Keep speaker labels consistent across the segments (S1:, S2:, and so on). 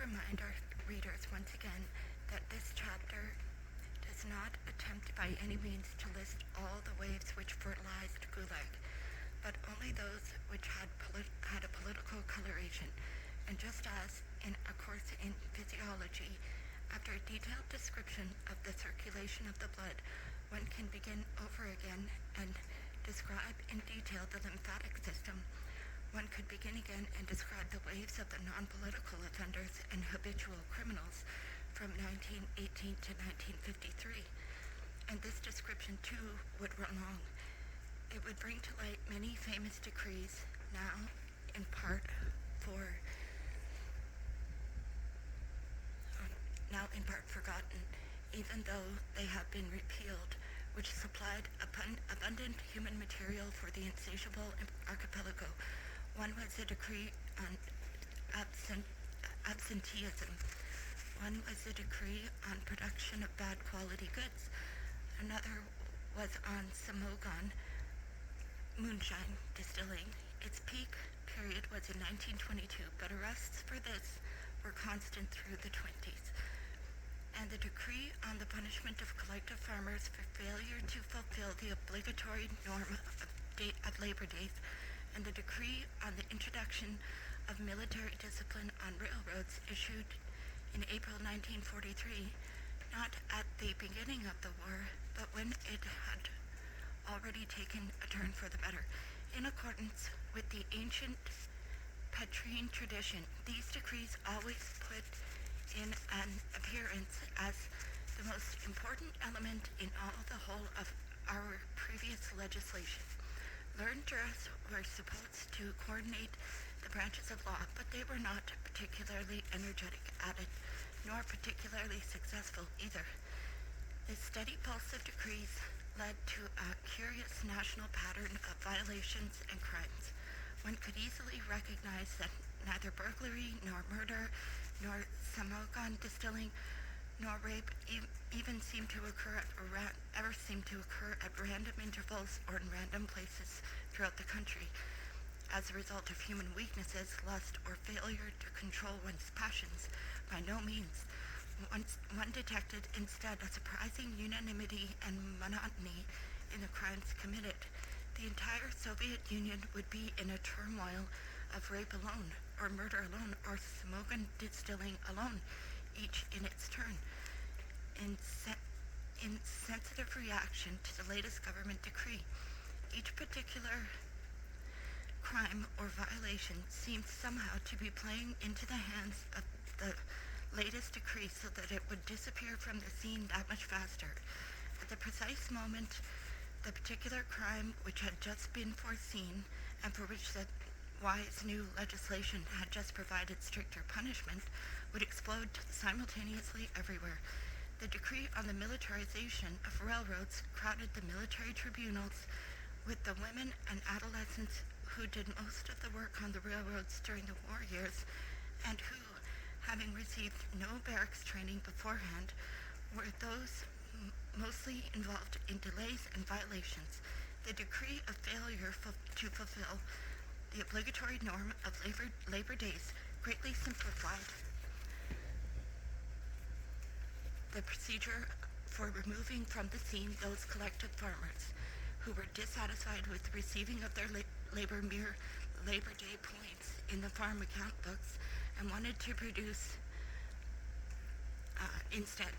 S1: remind our readers once again that this chapter does not attempt by any means to list all the waves which fertilized Gulag, but only those which had a political coloration. And just as in a course in physiology, after a detailed description of the circulation of the blood, one can begin over again and describe in detail the lymphatic system, one could begin again and describe the waves of the non-political offenders and habitual criminals from 1918 to 1953. And this description, too, would run long. It would bring to light many famous decrees, now in part forgotten, even though they have been repealed, which supplied abundant human material for the insatiable archipelago. One was a decree on absenteeism. One was a decree on production of bad quality goods. Another was on Sewage, moonshine distilling. Its peak period was in 1922, but arrests for this were constant through the 20s. And the decree on the punishment of collective farmers for failure to fulfill the obligatory norm of labor days, and the decree on the introduction of military discipline on railroads issued in April 1943, not at the beginning of the war, but when it had already taken a turn for the better. In accordance with the ancient Petrine tradition, these decrees always put in an appearance as the most important element in all the whole of our previous legislation. Learned jurists were supposed to coordinate the branches of law, but they were not particularly energetic at it, nor particularly successful either. This steady pulse of decrees led to a curious national pattern of violations and crimes. One could easily recognize that neither burglary, nor murder, nor Sewage distilling, nor rape even seemed to occur at random intervals or in random places throughout the country as a result of human weaknesses, lust, or failure to control one's passions. By no means. One detected instead a surprising unanimity and monotony in the crimes committed. The entire Soviet Union would be in a turmoil of rape alone, or murder alone, or Sewage distilling alone, each in its turn. In sensitive reaction to the latest government decree, each particular crime or violation seemed somehow to be playing into the hands of the latest decree so that it would disappear from the scene that much faster. At the precise moment, the particular crime which had just been foreseen and for which the wise new legislation had just provided stricter punishment would explode simultaneously everywhere. The decree on the militarization of railroads crowded the military tribunals with the women and adolescents who did most of the work on the railroads during the war years and who, having received no barracks training beforehand, were those mostly involved in delays and violations. The decree of failure to fulfill the obligatory norm of labor days greatly simplified the procedure for removing from the scene those collective farmers who were dissatisfied with the receiving of their labor day points in the farm account books and wanted to produce instead.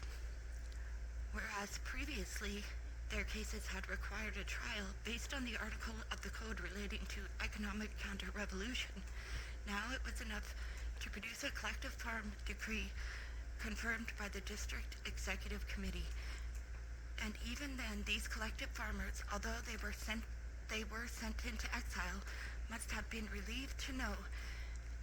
S1: Whereas previously their cases had required a trial based on the article of the code relating to economic counter-revolution, now it was enough to produce a collective farm decree confirmed by the district executive committee. And even then, these collective farmers, although they were sent into exile, must have been relieved to know,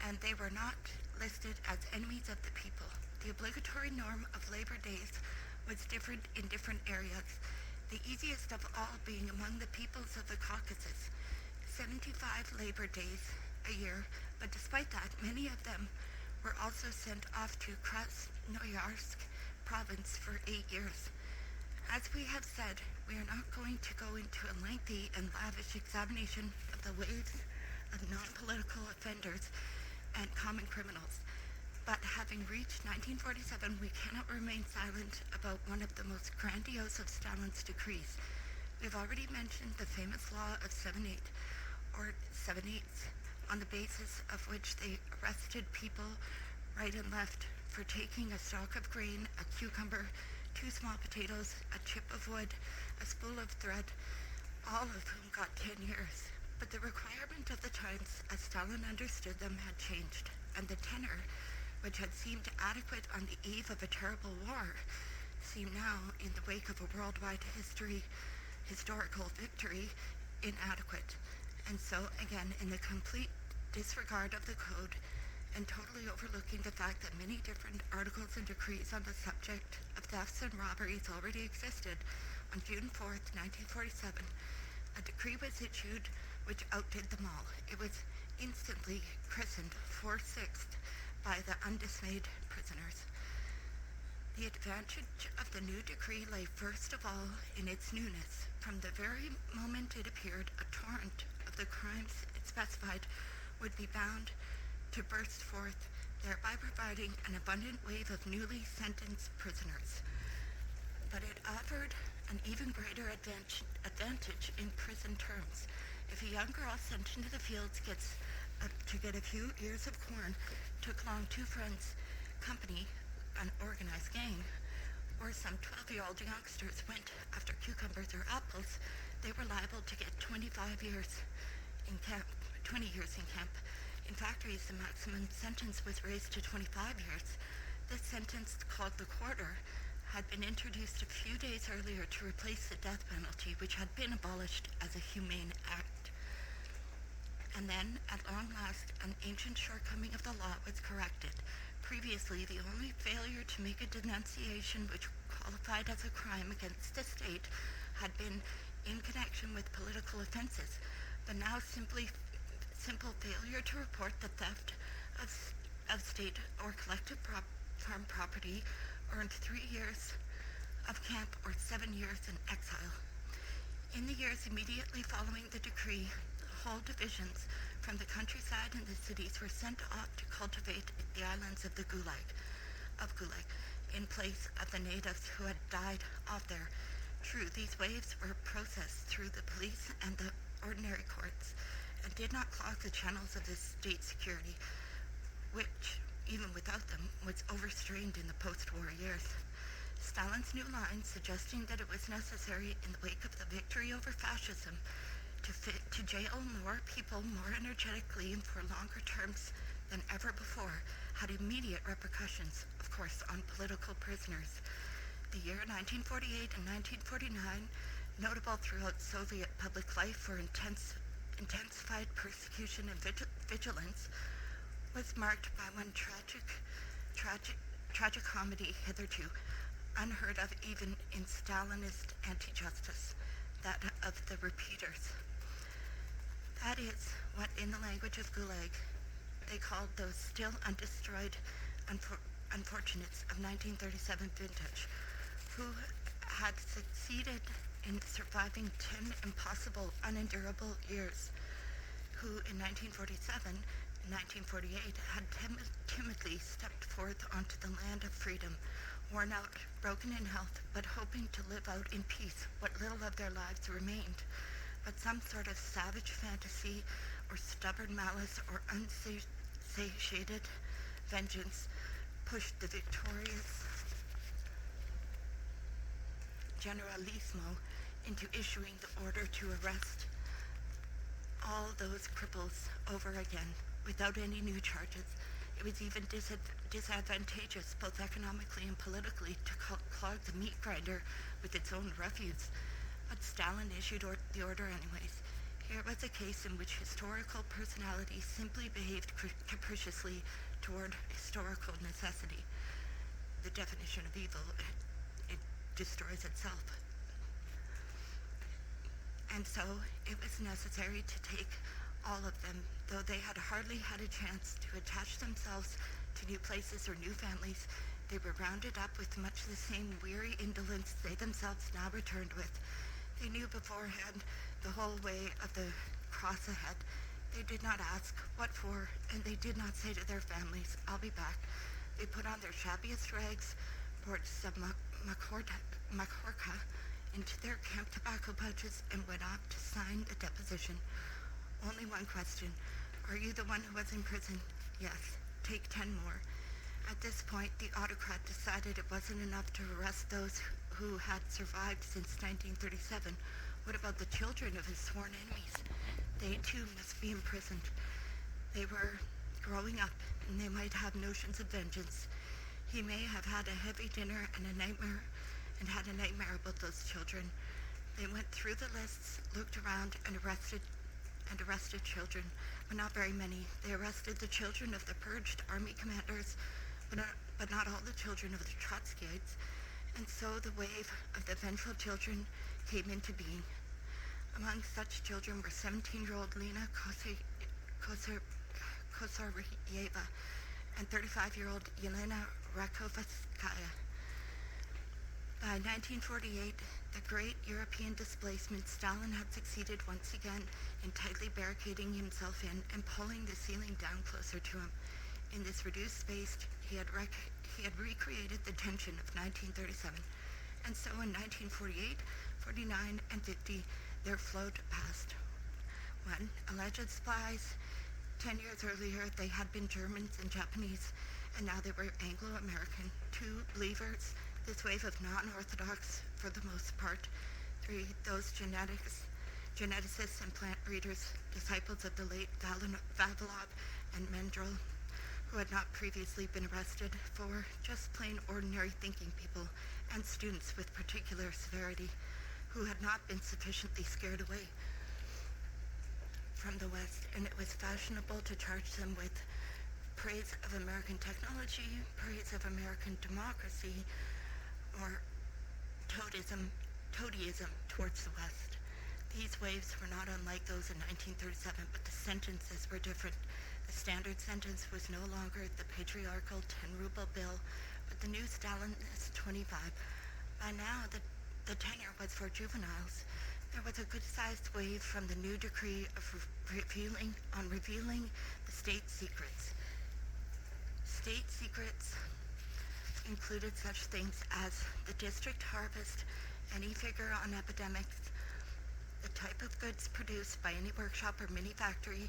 S1: and they were not listed as enemies of the people. The obligatory norm of labor days was different in different areas, the easiest of all being among the peoples of the Caucasus, 75 labor days a year, but despite that, many of them were also sent off to Krasnoyarsk province for 8 years. As we have said, we are not going to go into a lengthy and lavish examination of the waves of non-political offenders and common criminals, But having reached 1947, we cannot remain silent about one of the most grandiose of Stalin's decrees. We've already mentioned the famous law of 7/8, or 7/8, on the basis of which they arrested people right and left for taking a stalk of grain, a cucumber, 2 small potatoes, a chip of wood, a spool of thread, all of whom got 10 years. But the requirement of the times, as Stalin understood them, had changed, and the tenor, which had seemed adequate on the eve of a terrible war, seemed now, in the wake of a worldwide historical victory, inadequate. And so, again, in the complete disregard of the code, and totally overlooking the fact that many different articles and decrees on the subject of thefts and robberies already existed, on June 4th, 1947, a decree was issued which outdid them all. It was instantly christened 4/6 by the undismayed prisoners. The advantage of the new decree lay first of all in its newness. From the very moment it appeared, a torrent of the crimes it specified would be bound to burst forth, thereby providing an abundant wave of newly sentenced prisoners. But it offered an even greater advantage in prison terms. If a young girl sent into the fields to get a few ears of corn took along 2 friends' company, an organized gang, or some 12-year-old youngsters went after cucumbers or apples, they were liable to get 25 years in camp, 20 years in camp. In factories, the maximum sentence was raised to 25 years. This sentence, called the quarter, had been introduced a few days earlier to replace the death penalty, which had been abolished as a humane act. And then, at long last, an ancient shortcoming of the law was corrected. Previously, the only failure to make a denunciation which qualified as a crime against the state had been in connection with political offenses, but now simple failure to report the theft of state or collective farm property earned 3 years of camp or 7 years in exile. In the years immediately following the decree, whole divisions from the countryside and the cities were sent off to cultivate the islands of Gulag, in place of the natives who had died off there. True, these waves were processed through the police and the ordinary courts, and did not clog the channels of the state security, which, even without them, was overstrained in the post-war years. Stalin's new line, suggesting that it was necessary in the wake of the victory over fascism to jail more people more energetically and for longer terms than ever before, had immediate repercussions, of course, on political prisoners. The year 1948 and 1949, notable throughout Soviet public life for intensified persecution and vigilance, was marked by one tragic comedy hitherto unheard of even in Stalinist anti-justice, that of the repeaters. That is what, in the language of Gulag, they called those still undestroyed unfortunates of 1937 vintage, who had succeeded in surviving 10 impossible, unendurable years, who in 1947 and 1948 had timidly stepped forth onto the land of freedom, worn out, broken in health, but hoping to live out in peace what little of their lives remained. But some sort of savage fantasy or stubborn malice or unsatiated vengeance pushed the victorious Generalissimo into issuing the order to arrest all those cripples over again without any new charges. It was even disadvantageous, both economically and politically, to clog the meat grinder with its own refuse. But Stalin issued the order anyways. Here was a case in which historical personalities simply behaved capriciously toward historical necessity. The definition of evil, it destroys itself. And so it was necessary to take all of them, though they had hardly had a chance to attach themselves to new places or new families. They were rounded up with much the same weary indolence they themselves now returned with. They knew beforehand the whole way of the cross ahead. They did not ask what for, and they did not say to their families, "I'll be back." They put on their shabbiest rags, poured some Makhorka into their camp tobacco pouches, and went off to sign the deposition. Only one question. Are you the one who was in prison? Yes. Take 10 more. At this point, the autocrat decided it wasn't enough to arrest those who had survived since 1937. What about the children of his sworn enemies? They too must be imprisoned. They were growing up, and they might have notions of vengeance. He may have had a heavy dinner and had a nightmare about those children. They went through the lists, looked around, and arrested children, but not very many. They arrested the children of the purged army commanders, but not all the children of the Trotskyites, and so the wave of the vengeful children came into being. Among such children were 17-year-old Lena Kosaryeva and 35-year-old Yelena Rakhovskaya. By 1948, the great European displacement, Stalin had succeeded once again in tightly barricading himself in and pulling the ceiling down closer to him. In this reduced space, he had recreated the tension of 1937, and so in 1948, 49, and 50, there flowed past. One, alleged spies. 10 years earlier, they had been Germans and Japanese, and now they were Anglo-American. 2, believers. This wave of non-orthodox, for the most part. 3, those geneticists and plant breeders, disciples of the late Vavilov and Mendel, who had not previously been arrested. 4, just plain ordinary thinking people, and students with particular severity, who had not been sufficiently scared away from the West, and it was fashionable to charge them with praise of American technology, praise of American democracy, or toadyism towards the West. These waves were not unlike those in 1937, but the sentences were different. The standard sentence was no longer the patriarchal 10-ruble bill, but the new Stalinist 25. By now, the tenor was for juveniles. There was a good-sized wave from the new decree of revealing the state secrets. State secrets included such things as the district harvest, any figure on epidemics, the type of goods produced by any workshop or mini-factory,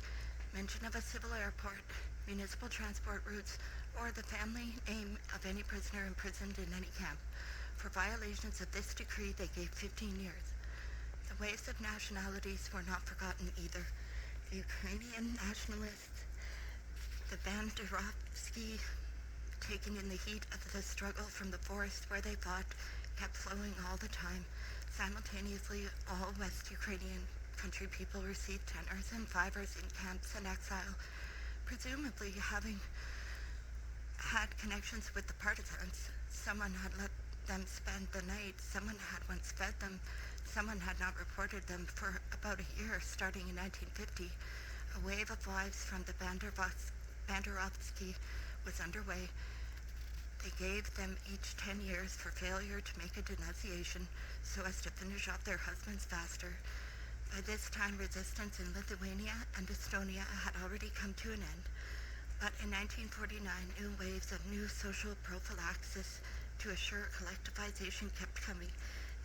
S1: mention of a civil airport, municipal transport routes, or the family name of any prisoner imprisoned in any camp. For violations of this decree, they gave 15 years. The waves of nationalities were not forgotten either. The Ukrainian nationalists, the Banderovsky, taken in the heat of the struggle from the forest where they fought, kept flowing all the time. Simultaneously, all West Ukrainian country people received tenors and fivers in camps and exile, presumably having had connections with the partisans. Someone had let them spend the night, someone had once fed them, someone had not reported them for about a year, starting in 1950. A wave of wives from the Banderovsky was underway. They gave them each 10 years for failure to make a denunciation so as to finish off their husbands faster. By this time, resistance in Lithuania and Estonia had already come to an end. But in 1949, new waves of new social prophylaxis to assure collectivization kept coming.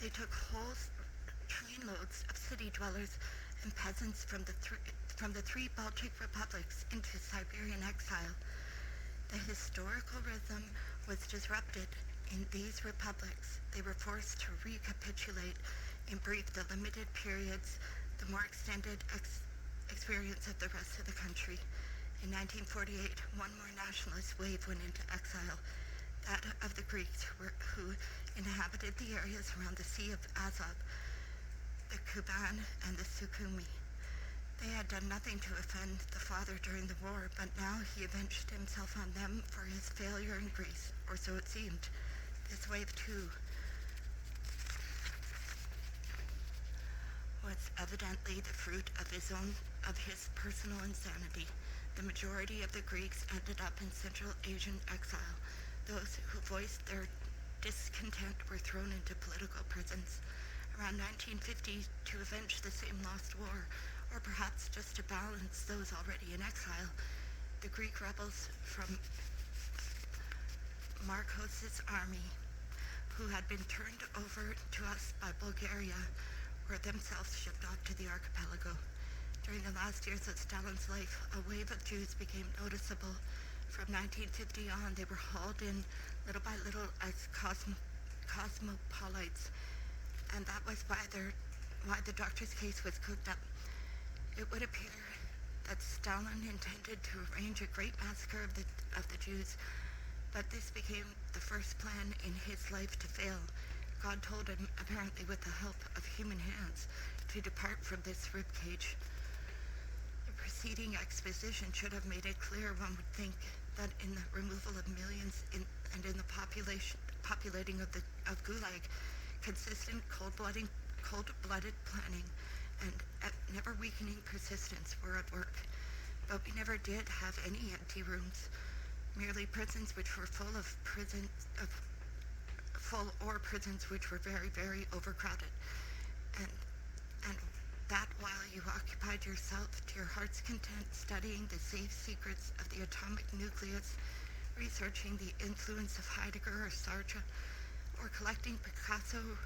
S1: They took whole trainloads of city dwellers and peasants from the three Baltic republics into Siberian exile. The historical rhythm was disrupted in these republics. They were forced to recapitulate in brief the limited periods, the more extended experience of the rest of the country. In 1948, one more nationalist wave went into exile, that of the Greeks who inhabited the areas around the Sea of Azov, the Kuban, and the Sukhumi. They had done nothing to offend the father during the war, but now he avenged himself on them for his failure in Greece, or so it seemed. This wave, too, was evidently the fruit of his personal insanity. The majority of the Greeks ended up in Central Asian exile. Those who voiced their discontent were thrown into political prisons. Around 1950, to avenge the same lost war, or perhaps just to balance those already in exile, the Greek rebels from Marcos's army, who had been turned over to us by Bulgaria, were themselves shipped off to the archipelago. During the last years of Stalin's life, a wave of Jews became noticeable. From 1950 on, they were hauled in little by little as cosmopolites, and that was why the doctor's case was cooked up. It would appear that Stalin intended to arrange a great massacre of the Jews, but this became the first plan in his life to fail. God told him, apparently with the help of human hands, to depart from this ribcage. The preceding exposition should have made it clear, one would think, that in the removal of millions and in the populating of Gulag, consistent cold-blooded planning and never weakening persistence were at work. But we never did have any empty rooms, merely prisons which were full or prisons which were very, very overcrowded. And that while you occupied yourself to your heart's content studying the safe secrets of the atomic nucleus, researching the influence of Heidegger or Sartre, or collecting Picasso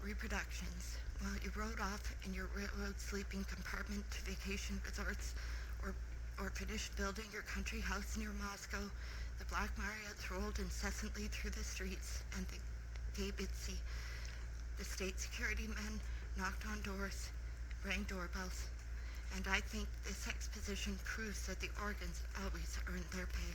S1: reproductions, while you rode off in your railroad sleeping compartment to vacation resorts, or finished building your country house near Moscow, the Black Mariots rolled incessantly through the streets, and the Gaybitsy, the state security men, knocked on doors, rang doorbells, and I think this exposition proves that the organs always earned their pay.